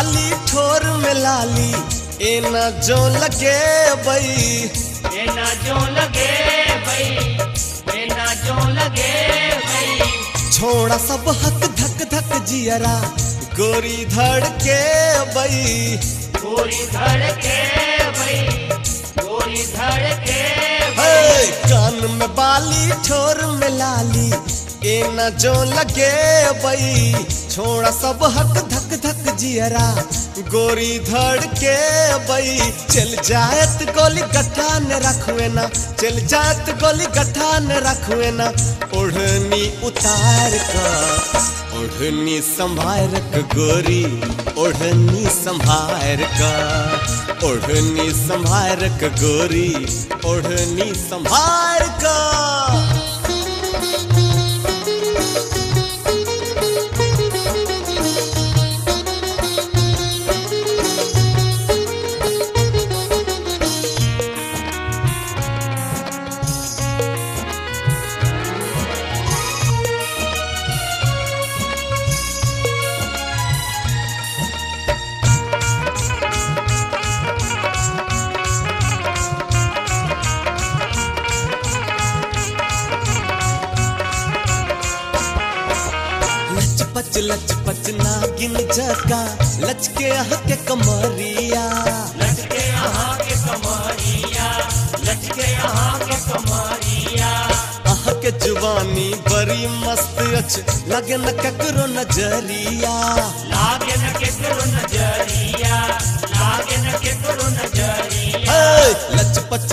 बाली ठोर में लाली ए न जो लगे बई, ए ना जो लगे भई, ए ना जो लगे भई। छोड़ा सब हक धक धक जियरा गोरी धड़के बई, गोरी धड़के भई, गोरी धड़के हे भई। कान में बाली ठोर में लाली ए न जो लगे बई, छोड़ा सब हक धक धक जियरा गोरी धड़के बई। चल जायत गोली गठा न रखवे ना, चल जायत गोली गठा न रखवे ना, ओढ़नी उतार कर ओढ़नी संभार क गोरी, ओढ़नी संभार का, ओढ़नी संभार क गोरी, ओढ़नी संभार का। लच पच नागिन जका लचके के कमरिया, लचके यहाँ के कमरिया, लचके यहाँ के कमरिया। के जुबानी बड़ी मस्त अच लगे न ककरो नजरिया, लागे न केकरो नजरिया, लागे न केकरो नजरिया।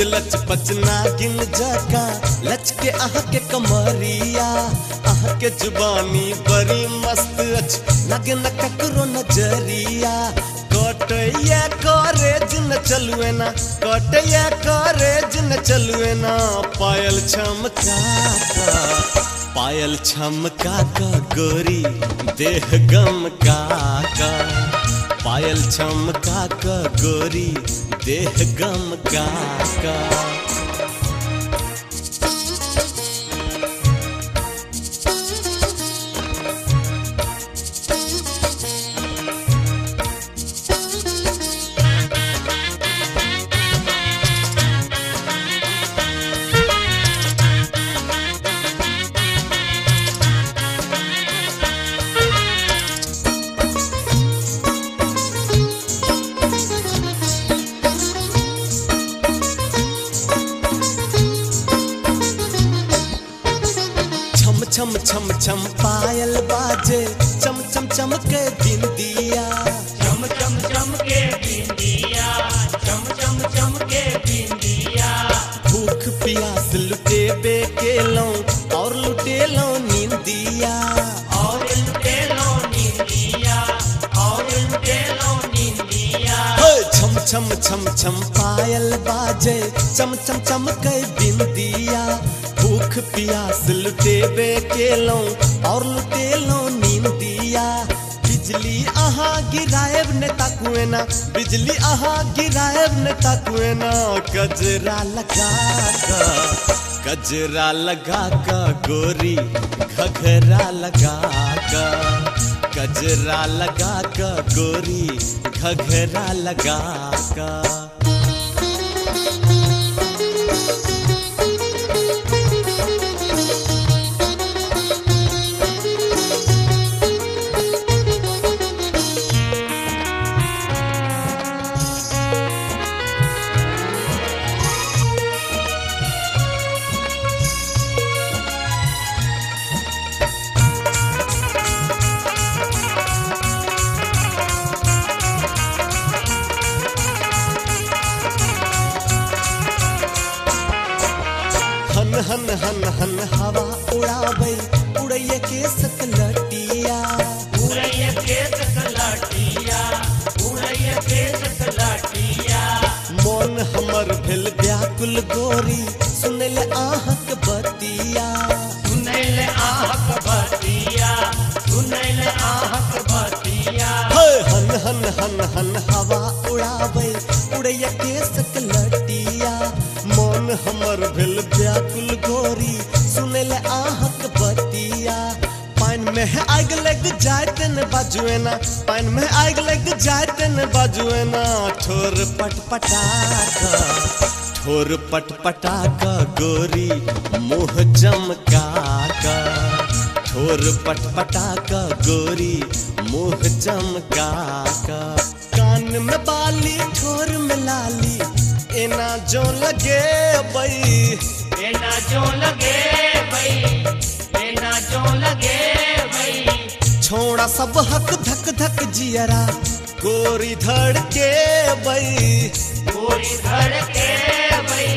लच पच नागिन जका लचके के कमरिया, के जुबानी बड़ी मस्त अच लगे न ककरो नजरिया। कटैया कॉलेज न चलुए ना, कटैया कॉलेज न चलुए ना, पायल छमका का, पायल छमका का गोरी देह गम का, पायल छमका का गोरी देह गम का। छम छम छम पायल बाजे, चम चम चम के बिंदिया, चम चम चम के बिंदिया, चम चम चम के बिंदिया। भूख प्यास लुटे बे के लो और लुटे लो नींदिया, और लुटे लो नींदिया, और लुटे लो नींदिया। छम छम छम छम पायल बाजे, चम चम चम के बिंदिया। भूख प्यास लुटे बे के लो और लुटे लो नींदिया। बिजली आहा गिराएब ने ताकुए ना, बिजली आहा गिराएब ने ताकुए ना, गजरा लगा का, गजरा लगा का गोरी घघरा लगा का, गजरा लगा का गोरी घघरा लगा का। हन हन हन हवा उड़ाबै उड़ैया के सकलटिया, उड़ैया के सकलटिया, उड़ैया के सकलटिया। मन हमर भेल व्याकुल गोरी सुनल आहक बतिया, सुनैल आहक बतिया, सुनैल आहक बतिया। हन हन हन हन हवा उड़ाबै उड़ैया के सकलटिया। मन हमर भेल व्याकुल गोरी सुनल आहक बतिया। पाइन में है आग लग जाए तेन बाजुए ना, पान में आग लग जाए तेन बाजुए ना। ठोर पटपटा का, ठोर पटपटा का गोरी मुँह चमका का। ठोर पटपटा का गोरी मुँह चमका का। कान में बाली ठोर में लाली, एना जो लगे बई, एना जो लगे भई, एना जो लगे भई। छोड़ा सब हक धक धक जियरा, गोरी धड़के बई। गोरी धड़के भई,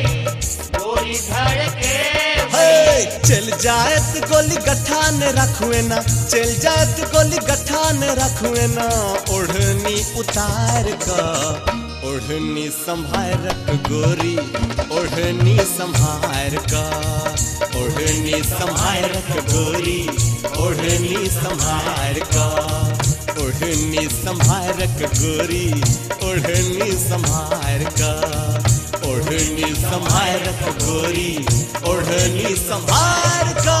गोरी धड़के हे चल जायत गोली गठान रखुए ना, चल जायत गोली गठान रखुए ना। ओढ़नी उतार का, ओढ़नी संभार गोरी, ओढ़नी संभार का। ओढ़नी संभार गोरी, ओढ़नी संभार का। ओढ़नी संभार गोरी, ओढ़नी संभार का। ओढ़नी संभार गोरी, ओढ़नी संभार का।